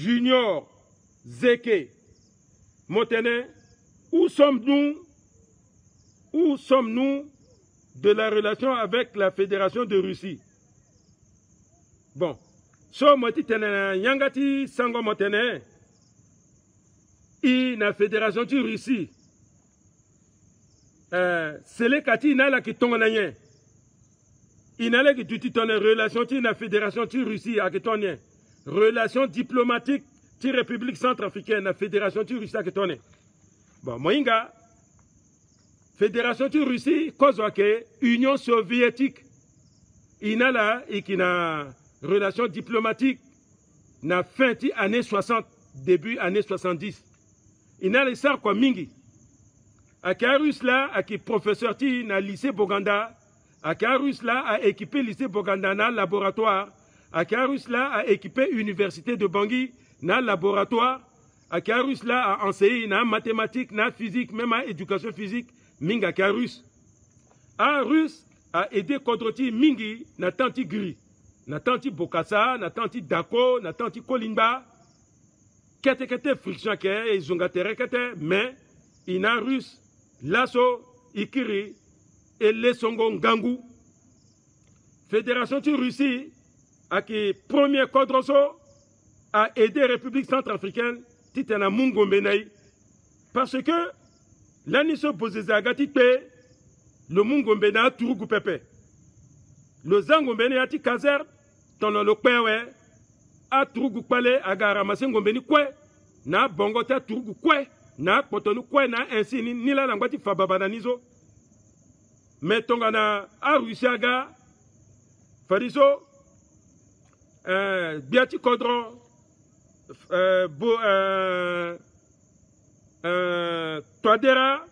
Junior Zeke Montenet, où sommes-nous de la relation avec la Fédération de Russie? Bon, so moti tene yangati sango Montenet, i na Fédération de Russie. C'est le kati inala ki tongananye. Inala ki tuti tonne relation ti na Fédération de Russie a ki tonne. Relation diplomatique ti République centrafricaine na Fédération de Russie a ki tonne. Bon, moinga Fédération de Russie cause que Union soviétique inala ikina relation diplomatique na fin ti années 60 début années 70. Inala sar kwa mingi. Akarus là, aki professeur ti na lycée Boganda, Akarus là a équipé lycée Boganda na laboratoire, Akarus là a équipé université de Bangui na laboratoire, Akarus là a enseigné na mathématiques, na physique, même à éducation physique, minga Akarus. Arus a aidé Kodroti mingi na tanti gris, na tanti Bokassa, na tanti Dako, na tanti Kolimba, kete friction ke e zongatere kete, mais ina Rus Lasso, Ikiri et Lesongo Ngangou. Fédération de Russie, qui premier Kodroso, a aidé la République centrafricaine, Titana Mungombenei. Parce que l'aniso Bozezagati le Mungombena Turugu Pepe. Le Zangombene ati Kazer, ton le Kwewe, a Turugu Pale, Agara Masengombeni Kwe, na Bongota Turugu Kwe. Na potonu kwe na ainsi ni la langwati fababananizo mais tongana a Rusiaga fariso biati kodro toadera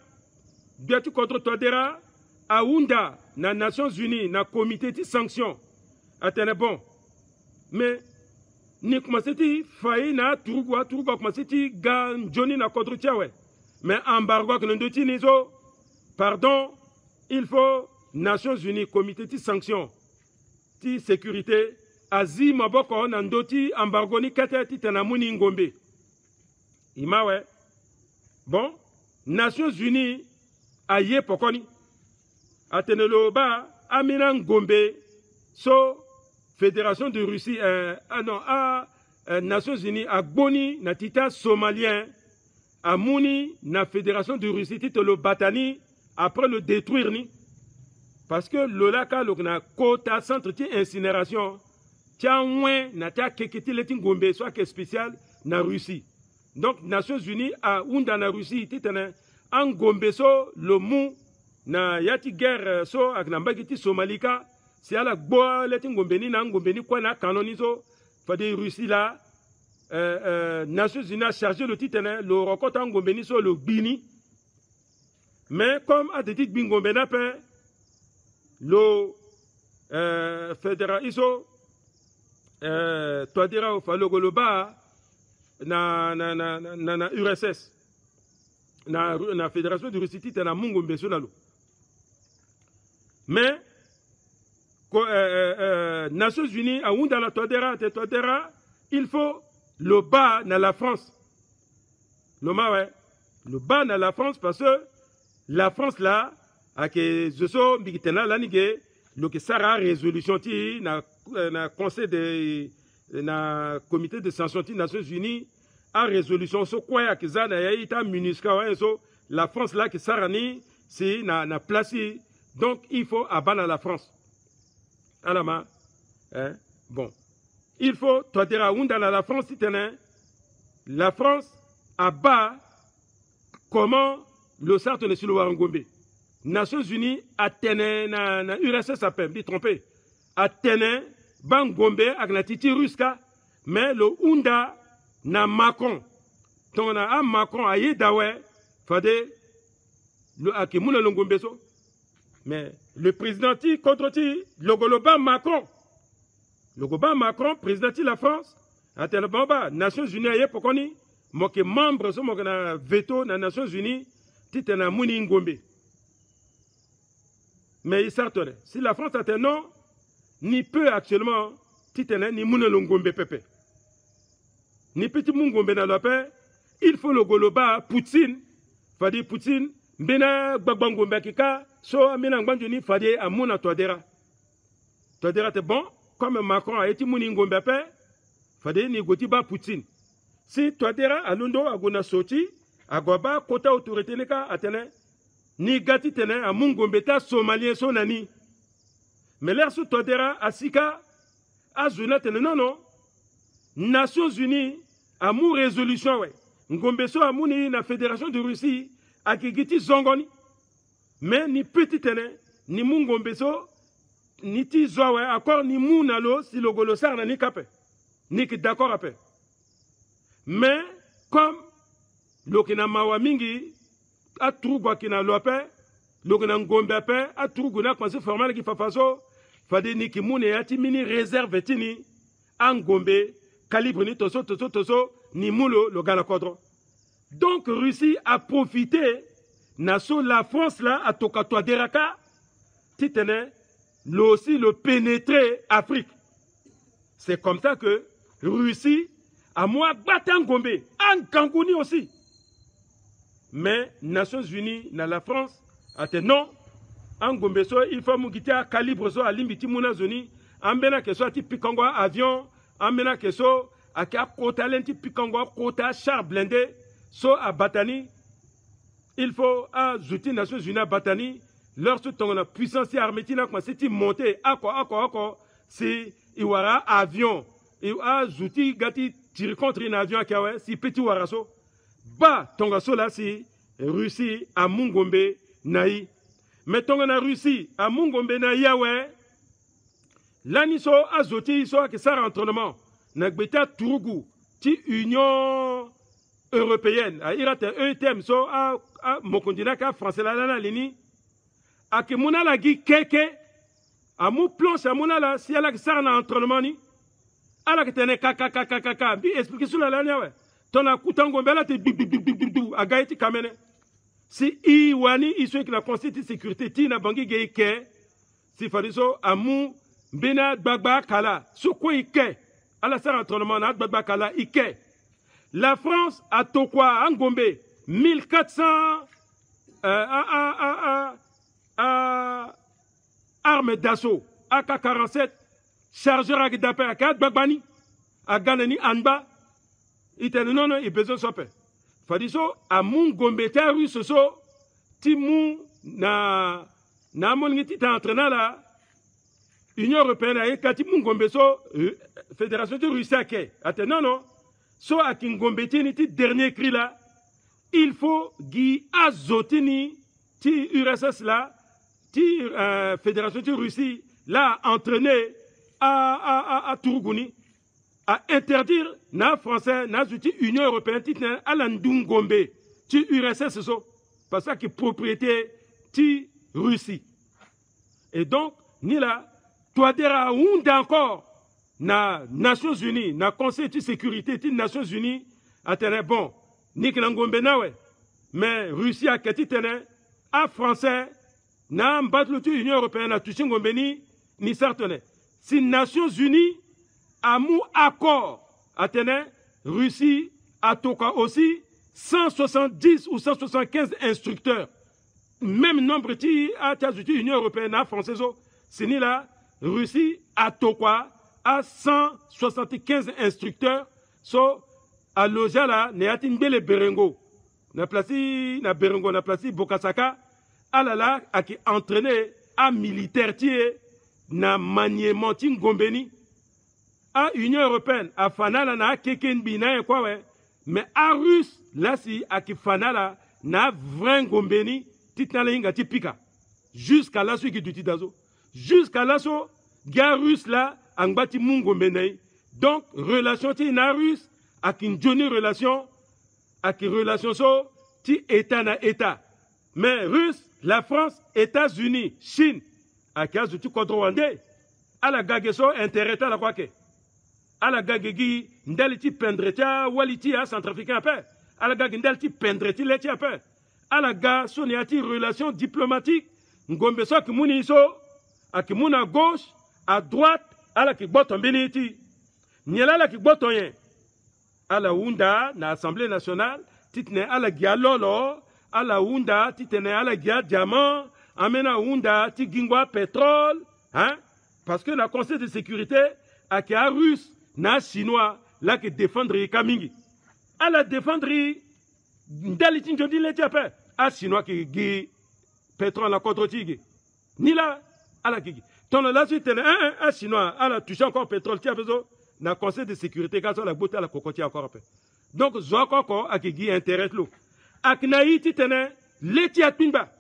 biati kodro toadera aunda na Nations Unies na comité de sanction atene bon mais ni kumasiti fayi na turugwa kumasiti gan joni na kodru tiawe mais embargo que ndoti nizo pardon il faut Nations Unies comité de sanction ti sécurité azi maboko na ndoti embargo ni kete ti tanamuni ngombe imawe bon Nations Unies aye pokoni atenelo ba amina ngombe so Fédération de Russie, Nations Unies, à Boni, na tita somalien, à Mouni, na Fédération de Russie, tite le Batani, après le détruire ni. Parce que le laka, le quota centre ti incinération, tia ouin, na tia kekiti letin gombe, soit que spécial, na Russie. Donc, Nations Unies, à Ounda na Russie, tite en gombe so, le mou, na yati guerre so, ak na mbagiti somalika, c'est à la bois, les Ngombeni, Ngombeni, quoi, na canoniso, fade Russie là, Nations Unies a chargé le titre, le record en Ngombeni sur le Bini. Mais comme à des titres Bingombena, le fédéral ISO, toi dira au Falogoloba, na URSS, na Fédération de Russie, titre na Mungombe sur l'eau. Mais, Nations Unies, à où dans la Toadera, il faut le bas dans la France. Le bas dans la France parce que la France là, à que je so mbikitena lanige, le que sera résolution ti na conseil de na comité de sanction des Nations Unies a résolution so quoi à que ça na ita MINUSCA ouais so la France là qui sera ni c'est na place donc il faut abattre la France. Alama, hein? Bon, il faut, toi dire dans la France, la France abat comment le centre de Silo Warangombe. Nations Unies a tenu na URSS a dit trompé, a tenu Bangombe avec la titi ruska, mais le Ounda na Macron, ton a Macron a yedawe, fade le akimuna longombe so. Mais le président contre le Goloba Macron, président de la France, a tel bamba, Nations Unies, pour qu'on y, moi qui membre, moi qui veto dans les Nations Unies, titre na Mouni Ngombe. Mais il s'arrête. Si la France a un non, ni peut actuellement, titre ni Mouni Ngombe Pepe. ni petit mungombe na lope, il faut le goloba Poutine, fadi Poutine, mbena gbagbango kika, so amena ngbanjuni fadi amuna Touadéra. Touadéra te bon, comme Macron a été muni ngombe pe, fadi ni gotiba Poutine. Si Touadéra alundo aguna soti, agoba kota autorité neka atene, ni gati tene a mungombeta somalien so nani. Mais l'air sous Touadéra asika, azuna tene non. Nations Unies a mou résolution ouais. Ngombeso a mouni na Fédération de Russie a kigiti zongoni. Mais ni petit tene, ni mungombeso, ni ti zowe, accord ni mou nalo si le golosar na ni kape. Ni ki d'accord ape. Mais comme lokina mawa mingi a trugwa kina lope, lokina ngombe ape a truguna kwansi formal ki fafaso, fade ni ki moune yati mini réserve tini en ngombe calibre ni toso ni moulo le galakodro. Donc Russie a profité naso la France là a toka Touadéra titene aussi le pénétrer Afrique. C'est comme ça que Russie a moi battu en Gombe, en Kangouni aussi. Mais Nations Unies na la France a dit non, en Gombe so il faut mugiti à calibre so à limbiti muna zoni, ambena que so ati pikangwa avion, ambena que so aka kota lenti pikangwa kota char blindé so à Batani. Il faut ajouter Nations Unies à Batani. Lorsque ton la puissance armée n'a pas été montée, si il y aura avion, il a ajouté gati tirer contre un avion qui a si petit waraso, bah ton gaso là si Russie à Mungombe naï, mais ton na Russie à Mungombe naï ouais, là ni so ajouté so que ça rentrement, n'agbeta Tourougou, ti Union européenne, à irate ETM so à mon continent français là la ligne. Ake muna la gi keke amu planche amuna la si ala ki sara na entraînement ni ala ki tene kaka bi expliquer sur la lania we ton akutango mbela te du agaiti kamene si iwani iso ki la constitution sécurité ti na bangi ge ke si fariso amu bena gbagba kala so ko ike ala sara entraînement na gbagba kala ike. La France a tokwa en Gombe 1400 armes d'assaut, AK-47, chargeur à Gidapé, à Bagbani, à Ganani, Anba, il non, il besoin de sope. Fadiso, à mon gombete russe, so, Timou, na mon niti entraînant là, Union européenne, à Ekati mon gombeso, Fédération de Russie, à non, so à Kingombete, niti dernier cri là, il faut Guy Azotini, ti URSS là, Fédération de Russie l'a entraîné à Tourouguni à interdire na français na zouti Union européenne titane à l'Andungombe ti URSS so parce que propriété ti Russie et donc ni là Touadéra ou encore na Nations Unies na Conseil de sécurité ti Nations Unies a tene bon ni Ngombe na we mais Russie a kati tene à français na mbatlutu Union européenne a touché Ngombe ni certaine. Si Nations Unies a mou accord à tenir, Russie a toka aussi 170 ou 175 instructeurs. Même nombre qui a ajouté Union européenne à française. C'est ni là, Russie a toka à 175 instructeurs. So à loja là, ne a tingbele Berengo. Na placé na Berengo, na placé Bokasaka. Alala a qui entraîné à militaire tié na maniement Ngombeni à Union européenne à fanala na kekenbi na quoi ouais mais à russe là si à qui fanala na vrai Ngombeni titana inga tipika jusqu'à la suite du titazo jusqu'à la so gars russe là angbati Mungombenei donc relation ti na russe à qui joni relation à qui relation so ti état na état mais russe la France, États-Unis, Chine, à qui a joué contre Rwandais, à la gageso intérêt à la quoi que, à la gagegi, n'deliti pendretia, waliti à centrafricain après, à la gag n'deliti pendreti leti après, à la ga soniati relation diplomatique, ngombeso qui mouni iso, à qui mouna à gauche, à droite, à la qui botte en béniti, n'y a la qui botte en yen, à la Ounda, na Assemblée nationale, titne à la Gia Lolo, à la Ounda, titne à la Gia Diamant, amena Ounda, tigingwa pétrole, hein? Parce que le Conseil de sécurité, a qui a russe, na chinois, là qui défendre Kamingi. À la défendre, ndalitin jodi le tiapé, à chinois qui gi pétrole la contre tigui. Ni là, à la gigi. Ton là, suite, un chinois, à la touche encore pétrole, tu as besoin. Dans le Conseil de sécurité, quand on a beauté à la cocotier encore un peu. Donc, Zouakoko, a qui intéresse l'eau. Akinaï, titene, l'étia pinba.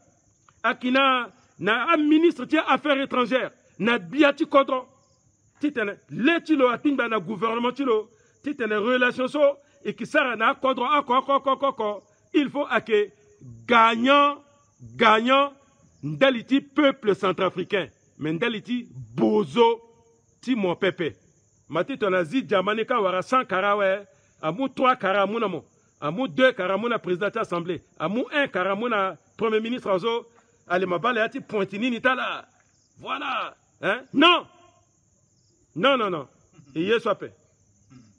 Akina, na un ministre des affaires étrangères, na biati kodro. Titene, l'étilo a pinba na gouvernement tilo. Titene, relation so, et qui sert na kodro, il faut que gagnant, ndaliti peuple centrafricain, mais ndaliti bozo, ti mon pépé. Mati ton azi Jamanika wara 100 karawe, amou 3 karamounamo, amou 2 karamouna président de l'Assemblée, amou 1 karamouna premier ministre azo, allez ma balle ati pointini nitala. Voilà, hein? Non, non. Et y soit paix.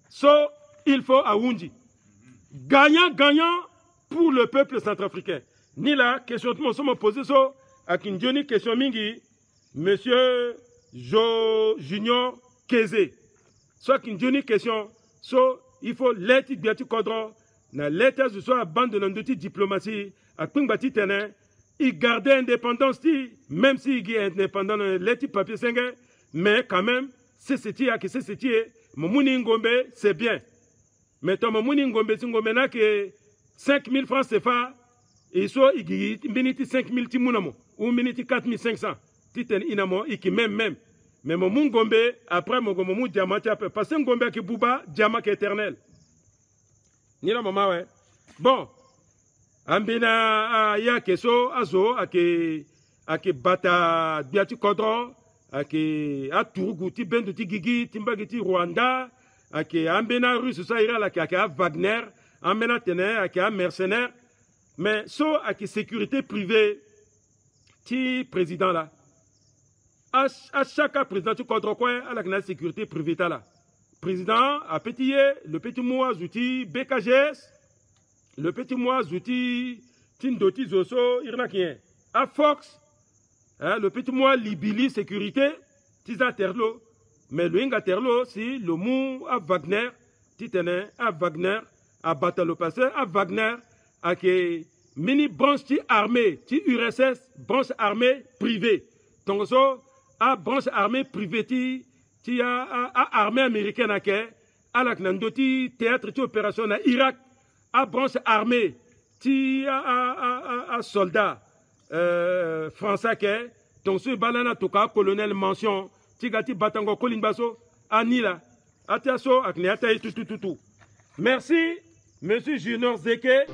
So, il faut Aoundi. Gagnant pour le peuple centrafricain. Ni la question de mon somme posé so, à Kindjoni question mingi, monsieur Junior Kézé. Soit Kindjoni question, so, il faut l'éthique biati kodro, na l'état ce soit bande de l'industrie diplomatie, à Pingbati Tene, il gardait indépendance, même s'il est indépendant, l'éthique papier 5, mais quand même, c'est Momouni Ngombe, c'est bien. Mais ton Momouni Ngombe, c'est Ngombe, que 5 000 francs CFA, et soit il minute 5 000 timounamo, ou minute 4 500, titen inamo, et qui même. Mais mon Ngombe, après mon diamant, parce que Ngombe qui bouba, diamant qui éternel. Ni la maman, ouais. Bon, ambina ya keso azo, ake bata biati kodro, ake aturugu ti bendu ti gigi, timbagi ti Rwanda, ake ambina russe sa ira la ake a Wagner, ambina tene, ake a mercenaire. Mais so ake sécurité privée, ti président là. À chaque président, tu contrôles quoi à la sécurité privée là. Président a pétillé le petit mois outil BKGS, le petit mois outil Tindoti Zoso, Irnakien. À Fox, hein, le petit mois Libili sécurité, Tiza Terlo. Mais le Inga Terlo, si le mot à Wagner, Titene, à Wagner, à Batalo Passé, à Wagner, à que mini branche armée, URSS, branche armée privée. Donc ça, à branche armée privée, qui a armée américaine à la Knandoti, théâtre de opération à Irak, à branche armée, qui a soldats français, donc ce balana toka, colonel mention, Tigati Batango Kolimbaso, Anila, Atiaso, Akneata et tout. Merci, monsieur Junior Zeke.